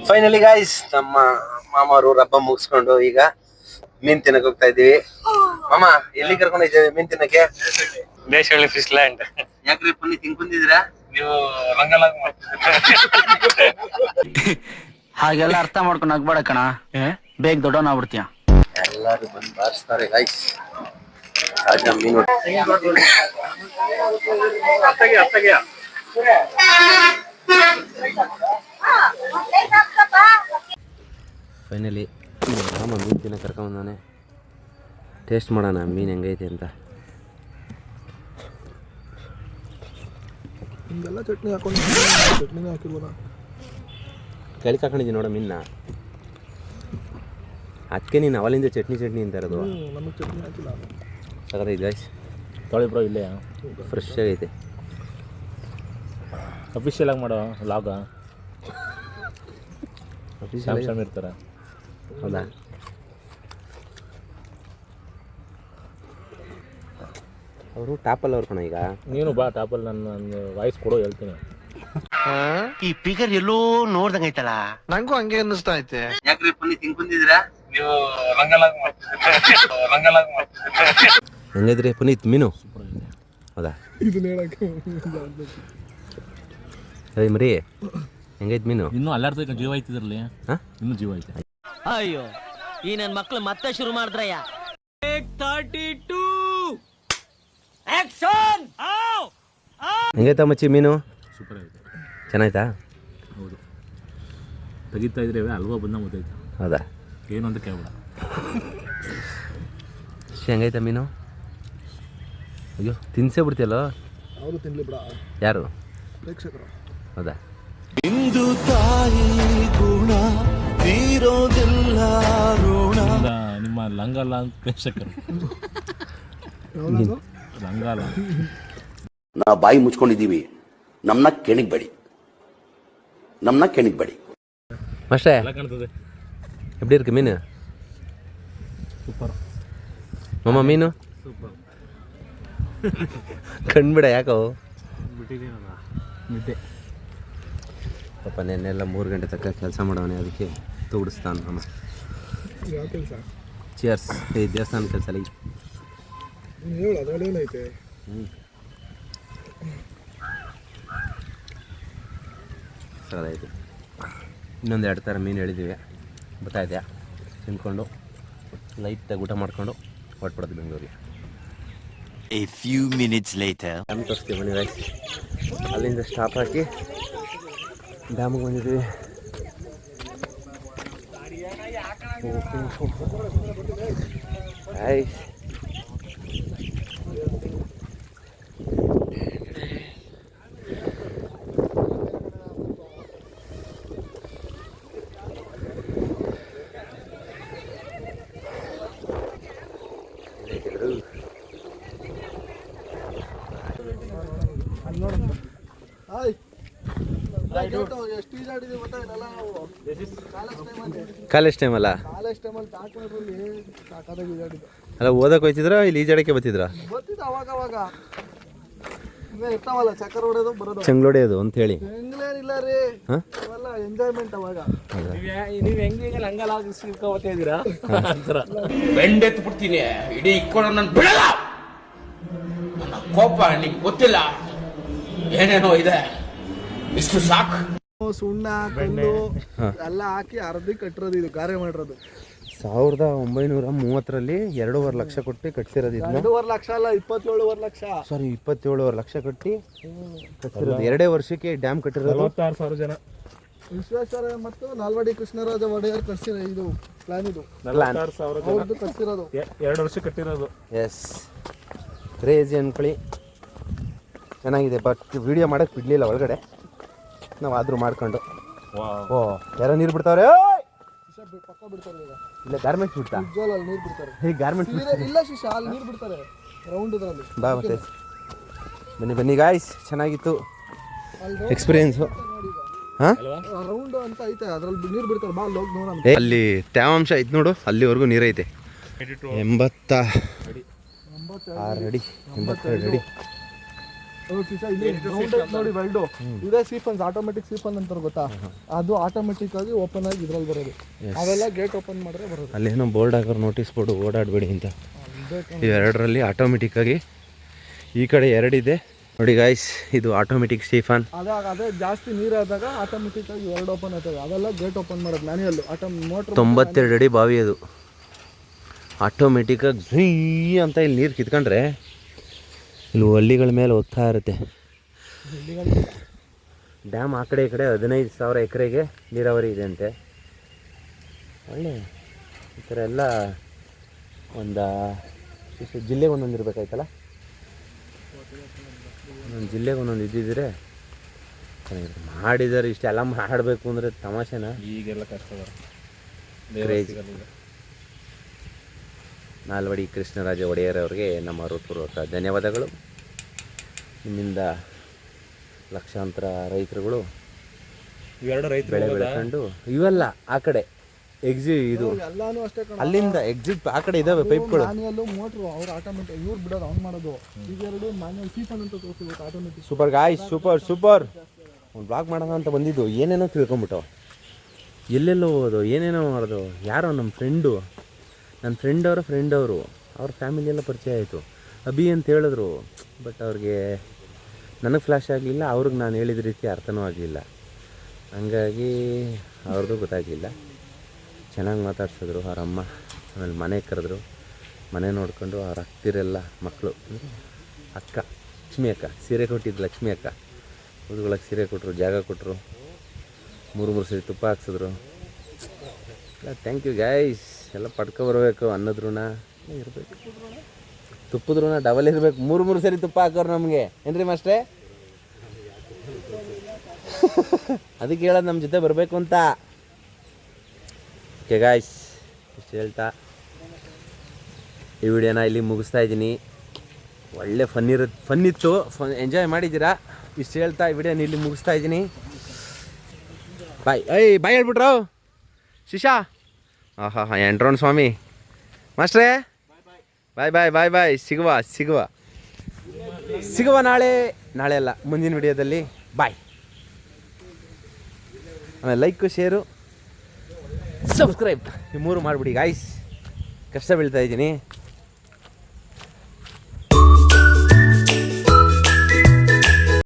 Finally guys ನಮ್ಮ ಮಾಮವರು ಹಬ್ಬ ಮುಗಿಸ್ಕೊಂಡು ಈಗ ಮೀನ್ ತಿನ್ನಕ್ ಹೋಗ್ತಾ ಇದೀವಿ. ಮಾಮ ಎಲ್ಲಿ ಕರ್ಕೊಂಡು ಇದ್ದೇವೆ ಮೀನ್ ತಿನ್ನಕ್ಕೆ? Deshahalli fish land. ಯಾಕ್ರಿ ಪುನಿ ತಿಂಗ್ ಬಂದಿದ್ದೀರಾ ನೀವು ರಂಗಲಾಗ್ ಮಾಡ್ತಿದ್ದೀರಾ? ಹಾಗೆಲ್ಲ ಅರ್ಥ ಮಾಡ್ಕೊಂಡು ನಗ್ಬೇಡ ಕಣ, ಬೇಗ ದೊಡ್ಡವನಾಗ್ಬಿಡ್ತೀಯ. ಎಲ್ಲಾರು ಬಂದು ಬಾರಿಸ್ತಾರೆ ಗಾಯ್ಸ್. ತಾಜಾ ಮೀನು. ಫೈನಲಿ ಮಾಮ ಮೀನು ತಿನ್ನಕ್ಕೆ ಕರ್ಕೊಂಬಂದಾನೆ. ಟೇಸ್ಟ್ ಮಾಡೋಣ ಮೀನು ಹೆಂಗೈತೆ ಅಂತ. ಹಿಂಗೆಲ್ಲ ಚಟ್ನಿ ಹಾಕೊಂಡು ಚಟ್ನಿನೇ ಹಾಕಿಲ್ವನ? ಕೆಳಗೆ ಹಾಕೊಂಡಿದ್ದೀನಿ ನೋಡ ಮೀನ್ನ. ಅದಕ್ಕೆ ನೀನು ಅವಲಿಂದ ಚಟ್ನಿ ಅಂತ ಇರೋದು. ನಮಗೆ ಚಟ್ನಿ ಹಾಕಿಲ್ಲ. ಸಗದೈತೆ ಗಾಯ್ಸ್. ತೊಳಿ ಬ್ರೋ ಇಲ್ಲೇ ಫ್ರೆಶ್ ಆಗೈತೆ. ಅಫಿಷಿಯಲ್ ಆಗಿ ಮಾಡೋ ಲಾಗ ಶಾಮ್ ಇರ್ತಾರೆ. ಹೌದಾ? ಅವರು ಟಾಪಲ್ಲಿ ಅವ್ರು ಕಣ ಈಗ. ನೀನು ಬಾ ಟಾಪಲ್ಲಿ ನನ್ನ ವಾಯ್ಸ್ ಕೊಡೋ ಹೇಳ್ತೀನಿ. ಈ ಫಿಗರ್ ಎಲ್ಲೋ ನೋಡ್ದಂಗೈತಲ್ಲ, ನಂಗೂ ಹಂಗೆ ಅನ್ನಿಸ್ತಾ ಐತೆ. ಯಾಕ್ರಿ ಪುನಿ ತಿಂಗ್ ಬಂದಿದ್ದೀರಾ? ನೀವು ರಂಗಲಾಗ್ ಮಾಡ್ತಿದ್ದೀರಾ? ಹೆಂಗೈತ್ರಿ ಪುನೀತ್ ಮೀನು? ಹೌದಾ? ಇದನ್ನ ಹೇಳಕ್ಕೆ ಅದೇ ಮರಿ ಹೆಂಗೈತೆ ಮೀನು? ಇನ್ನೂ ಅಲ್ಲಾಡ್ತಕ್ಕ ಜೀವ ಐತಿದ್ರಲ್ಲಿ. ಹಾಂ, ಇನ್ನೂ ಜೀವ ಐತೆ. ಅಯ್ಯೋ ಈ ನನ್ನ ಮಕ್ಳು ಮತ್ತೆ ಶುರು ಮಾಡಿದ್ರಯ್ಯ. 32 ಆಕ್ಷನ್. ಹೆಂಗೈತಾ ಮಚ್ಚಿ ಮೀನು? ಸೂಪರ್ ಐತೆ, ಚೆನ್ನಾಯ್ತಾ? ಹೌದು. ತೆಗಿತಾ ಇದ್ರೆ ಅಲ್ವಾ ಬಂದ ಗೊತ್ತಾಯ್ತು. ಹೌದಾ? ಏನು ಅಂತ ಕೇಳ್ಬೇಡ. ಹೆಂಗೈತಾ ಮೀನು? ಅಯ್ಯೋ ತಿನ್ಸೇ ಬಿಡ್ತೀಯಲ್ಲೋ. ಅವರು ತಿನ್ಲಿ ಬಿಡ, ಯಾರು? ಪ್ರೇಕ್ಷಕರು. ಹೌದಾ? ಇಂದು ತಾಯಿ ಗುಣ ತೀರೋದಿಲ್ಲ ಋಣ. ನಿಮ್ಮ ಲಂಗಾಲ ಪ್ರೇಕ್ಷಕರು. ಲಂಗಾಲ ನಾವು ಬಾಯಿ ಮುಚ್ಕೊಂಡಿದ್ದೀವಿ, ನಮ್ಮನ್ನ ಕೆಣಿಗ್ಬೇಡಿ. ಅಷ್ಟೇ ಎಲ್ಲ ಕಾಣ್ತದೆ. ಎಪ್ಪಡಿ ಇருக்கு ಮೀನು? ಸೂಪರ್ ಮಾಮ ಮೀನು ಸೂಪರ್. ಕಣ್ಬಿಡ ಯಾಕೋ ಬಿಟ್ಟಿದ್ದೀನಲ್ಲ ನಿದ್ದೆ. ಪಾಪ ನೆನ್ನೆಲ್ಲ 3 ಗಂಟೆ ತನಕ ಕೆಲಸ ಮಾಡೋನೆ, ಅದಕ್ಕೆ ತೂಡಿಸ್ತಾನೆ ಮಾಮ. ಯಾವ ಕೆಲಸ? ಚಿಯರ್ಸ್. ಈ ದೇವಸ್ಥಾನ ಕೆಲಸ ಅಲ್ಲ. ಹೇಳು, ಅದೇನೈತೆ? ಸರಿಯಾಯಿತು. ಇನ್ನೊಂದು 2 ಥರ ಮೀನು ಹೇಳಿದ್ದೀವಿ. ಗೊತ್ತಾಯ್ತಾ? ತಿನ್ಕೊಂಡು ಲೈಟಾಗಿ ಊಟ ಮಾಡ್ಕೊಂಡು ಹೊರಟ್ಬಿಡೋದು ಬೆಂಗಳೂರಿಗೆ. A few minutes later. Dam ತೋರಿಸ್ತೀವಿ ಬನ್ನಿ ಗಾಯ್ಸ್. ಅಲ್ಲಿಂದ ಸ್ಟಾಪ್ ಹಾಕಿ ಡ್ಯಾಮಿಗೆ ಬಂದಿದ್ದೀವಿ. ಹಾಯ್. ಎಷ್ಟು ಈಜಾಡಿದೀವಿ ಗೊತ್ತಾಗಿಲ್ಲ ನಾವು. ಕಾಲೇಜ್ ಟೈಮಲ್ಲ? ಕಾಲೇಜ್ ಟೈಮಲ್ಲಿ ತಾಕಲ್ಲಿ ಸಾಕಾದಾಗ ಈಜಾಡಿದ್ದು. ಅಲ್ಲ ಓದಕ್ಕೆ ಹೋಯ್ತಿದ್ರ ಇಲ್ಲಿ ಈಜಾಡಕ್ಕೆ ಬರ್ತಿದ್ರ? ಗೊತ್ತಿದ್ದು ಅವಾಗ ಇರ್ತಾವಲ್ಲ ಚಕ್ಕರ್ ಹೊಡೆಯೋದು ಬರೋದು, ಚೆಂಗ್ಲೊಡೆಯೋದು ಅಂತ ಹೇಳಿ. ಹೆಂಗ್ಲೇನಿಲ್ಲ ರೀ, ಅವೆಲ್ಲ ಎಂಜಾಯ್ಮೆಂಟ್ ಅವಾಗ. ನೀವು ಹೆಂಗೆ ಲಂಗಾಲ ಸಿಕ್ಕೋತಾ ಇದ್ದೀರಾ ಅಂತರ. ಬೆಂಡೆತ್ತು ಬಿಡ್ತೀನಿ ಇಡೀ ಇಕ್ಕೊಂಡು ನನ್ನ ಬಿಡಲ್ಲ. ನನ್ನ ಕೋಪ ನಿಂಗೆ ಗೊತ್ತಿಲ್ಲ, ಏನೇನೋ ಇದೆ, ಇಷ್ಟು ಸಾಕು. ಸುಣ್ಣ ಕಲ್ಲು ಎಲ್ಲ ಹಾಕಿ ಅರ್ಧಿ ಕಟ್ಟಿರೋದು, ಇದು ಗಾರೆ ಮಾಡಿರೋದು. 1930ರಲ್ಲಿ 2.5 ಲಕ್ಷ ಕೊಟ್ಟು ಕಟ್ಸಿರೋದು. 2.5 ಲಕ್ಷ ಅಲ್ಲ, 27.5 ಲಕ್ಷ. ಸಾರಿ 27.5 ಲಕ್ಷ ಕಟ್ಟಿ ಕಟ್ಸಿರೋದು. 2 ವರ್ಷಕ್ಕೆ ಡ್ಯಾಮ್ ಕಟ್ಟಿರೋದು. 46,000 ಜನ. ವಿಶ್ವೇಶ್ವರ ಮತ್ತು ನಾಲ್ವಡಿ ಕೃಷ್ಣರಾಜ ಒಡೆಯರ್ ಕಟ್ಸಿರೋ ಇದು ಪ್ಲಾನ್. ಇದು 46,000 ಜನ ಕಟ್ಸಿರೋದು. 2 ವರ್ಷ ಕಟ್ಟಿರೋದು. ಎಸ್, ಕ್ರೇಜಿ ಅನ್ಕೊಳ್ಳಿ. ಚೆನ್ನಾಗಿದೆ. ಬಟ್ ವಿಡಿಯೋ ಮಾಡೋಕ್ಕೆ ಬಿಡಲಿಲ್ಲ ಒಳಗಡೆ, ನಾವು ಆದರೂ ಮಾಡ್ಕೊಂಡು. ಓ ಯಾರೋ ನೀರು ಬಿಡ್ತಾವ್ರೆ. ಪಕ್ಕ ಬಿಡ್ತಾರೆ ಈಗ. ಇಲ್ಲ ಗಾರ್ಮೆಂಟ್ಸ್ ಬಿಡ್ತಾ? ಉಜ್ವಲಲ್ಲಿ ನೀರು ಬಿಡ್ತಾರೆ. ಹೇ ಗಾರ್ಮೆಂಟ್ಸ್ ಇಲ್ಲ ಶಿಶಾ, ಅಲ್ಲಿ ನೀರು ಬಿಡ್ತಾರೆ ರೌಂಡ್ ಇದರಲ್ಲಿ. ಬಾ ಮತ್ತೆ ಬನ್ನಿ ಗಾಯ್ಸ್. ಚೆನ್ನಾಗಿತ್ತು ಎಕ್ಸ್ಪೀರಿಯನ್ಸು. ಹಾಂ, ರೌಂಡ್ ಅಂತ ಐತೆ, ಅದ್ರಲ್ಲಿ ನೀರು ಬಿಡ್ತಾರೆ. ಬಾ ಲೋಗ್ ನೋಡೋಣ. ಅಲ್ಲಿ ತೇವಾಂಶ ಐತೆ ನೋಡು, ಅಲ್ಲಿವರೆಗೂ ನೀರೈತೆ. 86 ಅಡಿ, 82 ಅಡಿ. ಇಲ್ಲಿ round ಐತೆ ನೋಡಿ ಬೆಲ್ಡು. ಇದೇ ಸೀಫನ್ಸ್ ಆಟೋಮೆಟಿಕ್ ಸೀಫನ್ ಅಂತಾರೆ ಗೊತ್ತಾ, ಅದು ಆಟೋಮೆಟಿಕ್ ಆಗಿ ಓಪನ್ ಆಗಿ ಇದ್ರಲ್ಲಿ ಬರೋದು. ಅವೆಲ್ಲ ಗೇಟ್ ಓಪನ್ ಮಾಡಿದ್ರೆ ಬರೋದು. ಅಲ್ಲೇನೋ ಬೋರ್ಡ್ ಹಾಕೋರು ನೋಟಿಸ್ ಬೋರ್ಡು ಓಡಾಡಬೇಡಿ ಅಂತ. ಇವೆರಡರಲ್ಲಿ ಆಟೋಮೆಟಿಕ್ಕಾಗಿ ಈ ಕಡೆ ಎರಡಿದೆ ನೋಡಿ ಗಾಯ್ಸ್, ಇದು ಆಟೋಮೆಟಿಕ್ ಸ್ಟೀಫನ್. ಅದೇ ಜಾಸ್ತಿ ನೀರಾದಾಗ ಆಟೋಮೆಟಿಕ್ ಆಗಿ ಎರಡು ಓಪನ್ ಆಗ್ತವೆ. ಅದೆಲ್ಲ ಗೇಟ್ ಓಪನ್ ಮಾಡೋದು ಮ್ಯಾನ್ಯಲ್. ಮೋಟ್ರ್ 92 ಅಡಿ ಬಾವಿ ಅದು. ಆಟೋಮೆಟಿಕ್ಕಾಗಿ ಝೀ ಅಂತ ಇಲ್ಲಿ ನೀರು ಕಿತ್ಕೊಂಡ್ರೆ ಇಲ್ಲಿ ಹಳ್ಳಿಗಳ ಮೇಲೆ ಹೋಗ್ತಾ ಇರುತ್ತೆ. ಡ್ಯಾಮ್ ಆ ಕಡೆ ಈ ಕಡೆ 15,000 ಎಕರೆಗೆ ನೀರಾವರಿ ಇದೆ ಅಂತೆ. ಒಳ್ಳೆ ಈ ಥರ ಎಲ್ಲ ಒಂದು ಜಿಲ್ಲೆಗೆ ಒಂದೊಂದು ಇರಬೇಕಾಯ್ತಲ್ಲ, ಒಂದೊಂದು ಜಿಲ್ಲೆಗೆ ಒಂದೊಂದು ಇದ್ದಿದ್ರೆ ಚೆನ್ನಾಗಿರುತ್ತೆ. ಮಾಡಿದ್ದಾರೆ ಇಷ್ಟೆಲ್ಲ ಮಾಡಬೇಕು ಅಂದರೆ ತಮಾಷೆನಾ? ಈಗೆಲ್ಲ ಕಷ್ಟ ಕ್ರೇಜಿ. ನಾಲ್ವಡಿ ಕೃಷ್ಣರಾಜ ಒಡೆಯರ್ ಅವರಿಗೆ ನಮ್ಮ ಹೃತ್ಪೂರ್ವಕ ಧನ್ಯವಾದಗಳು. ನಿಮ್ಮಿಂದ ಲಕ್ಷಾಂತರ ರೈತರುಗಳು ಇವೆರಡು ರೈತರು ಬೆಳೆ ಬೆಳ್ಕೊಂಡು ಇವೆಲ್ಲ ಆ ಕಡೆ ಇದು ಎಲ್ಲಾನು ಅಷ್ಟೇ ಕಣ. ಅಲ್ಲಿಂದ ಎಕ್ಸಿಟ್ ಆ ಕಡೆ ಇದಾವೆ ಪೈಪ್ಗಳು. ಮ್ಯಾನ್ಯಲ್ ಮೋಟ್ರು ಅವ್ರು ಆಟೋಮೆಟಿಕ್, ಇವ್ರು ಬಿಡೋದು ಆನ್ ಮಾಡೋದು. ಇವೆರಡು ಮ್ಯಾನ್ಯಲ್ ಸೀಫನ್ ಅಂತ ತೋರಿಸ್ಬೇಕು ಆಟೋಮೆಟಿಕ್. Super guys, super. ಒಂದು ಬ್ಲಾಗ್ ಮಾಡೋಣ ಅಂತ ಬಂದಿದ್ದು, ಏನೇನೋ ತಿಳ್ಕೊಂಬಿಟ್ಟು ಎಲ್ಲೆಲ್ಲೋ ಹೋಗೋದು, ಏನೇನೋ ಮಾಡೋದು. ಯಾರೋ ನಮ್ಮ ನನ್ನ ಫ್ರೆಂಡ್ ಅವರು ಅವ್ರ ಫ್ಯಾಮಿಲಿ ಎಲ್ಲ ಪರಿಚಯ ಆಯಿತು. ಅಭಿ ಅಂತ ಹೇಳಿದ್ರು, ಬಟ್ ಅವ್ರಿಗೆ ನನಗೆ ಫ್ಲ್ಯಾಶ್ ಆಗಲಿಲ್ಲ, ಅವ್ರಿಗೆ ನಾನು ಹೇಳಿದ ರೀತಿ ಅರ್ಥನೂ ಆಗಲಿಲ್ಲ. ಹಂಗಾಗಿ ಅವ್ರದ್ದು ಗೊತ್ತಾಗಲಿಲ್ಲ. ಚೆನ್ನಾಗಿ ಮಾತಾಡ್ಸಿದ್ರು ಅವ್ರ ಅಮ್ಮ. ಆಮೇಲೆ ಮನೆಗೆ ಕರೆದ್ರು, ಮನೆ ನೋಡ್ಕೊಂಡು ಅವ್ರ ಅಕ್ತಿರೆಲ್ಲ ಮಕ್ಕಳು ಅಕ್ಕ ಲಕ್ಷ್ಮಿ ಅಕ್ಕ ಸೀರೆ ಕೊಟ್ಟಿದ್ದು. ಲಕ್ಷ್ಮಿ ಅಕ್ಕ ಹುಡುಗಳಿಗೆ ಸೀರೆ ಕೊಟ್ಟರು, ಜಾಗ ಕೊಟ್ಟರು, 3 ಸರಿ ತುಪ್ಪ ಹಾಕ್ಸಿದ್ರು. Thank you guys. ಎಲ್ಲ ಪಡ್ಕೊಬರ್ಬೇಕು. ಅನ್ನದ ಋಣ ಇರಬೇಕು, ತುಪ್ಪದ ಋಣ ಡಬಲ್ ಇರಬೇಕು. 3 ಸರಿ ತುಪ್ಪ ಹಾಕೋರು ನಮಗೆ, ಏನ್ರಿ ಮಾಸ್ಟ್ರೇ? ಅದಕ್ಕೆ ಹೇಳೋದು ನಮ್ಮ ಜೊತೆ ಬರಬೇಕು ಅಂತ. ಓಕೆ ಗಾಯ್ಸ್, ಇಷ್ಟು ಹೇಳ್ತಾ ಈ ವಿಡಿಯೋನ ಇಲ್ಲಿ ಮುಗಿಸ್ತಾ ಇದ್ದೀನಿ. ಒಳ್ಳೆ ಫನ್ ಇತ್ತು, ಎಂಜಾಯ್ ಮಾಡಿದ್ದೀರಾ. ಇಷ್ಟು ಹೇಳ್ತಾ ಈ ವಿಡಿಯೋನ ಇಲ್ಲಿ ಮುಗಿಸ್ತಾ ಇದ್ದೀನಿ. ಬಾಯ್. ಬಾಯ್ ಹೇಳ್ಬಿಟ್ರು ಶಿಶಾ. ಎಂಟ್ರೋನ್ ಸ್ವಾಮಿ ಮಾಸ್ಟ್ರೇ. ಬಾಯ್. ಸಿಗುವ ನಾಳೆ ಅಲ್ಲ, ಮುಂದಿನ ವಿಡಿಯೋದಲ್ಲಿ. ಬಾಯ್. ಆಮೇಲೆ ಲೈಕು, ಶೇರು, ಸಬ್ಸ್ಕ್ರೈಬ್ ಈ 3 ಮಾಡಿಬಿಡಿ ಗಾಯ್ಸ್. ಕಷ್ಟ ಬೀಳ್ತಾ ಇದ್ದೀನಿ.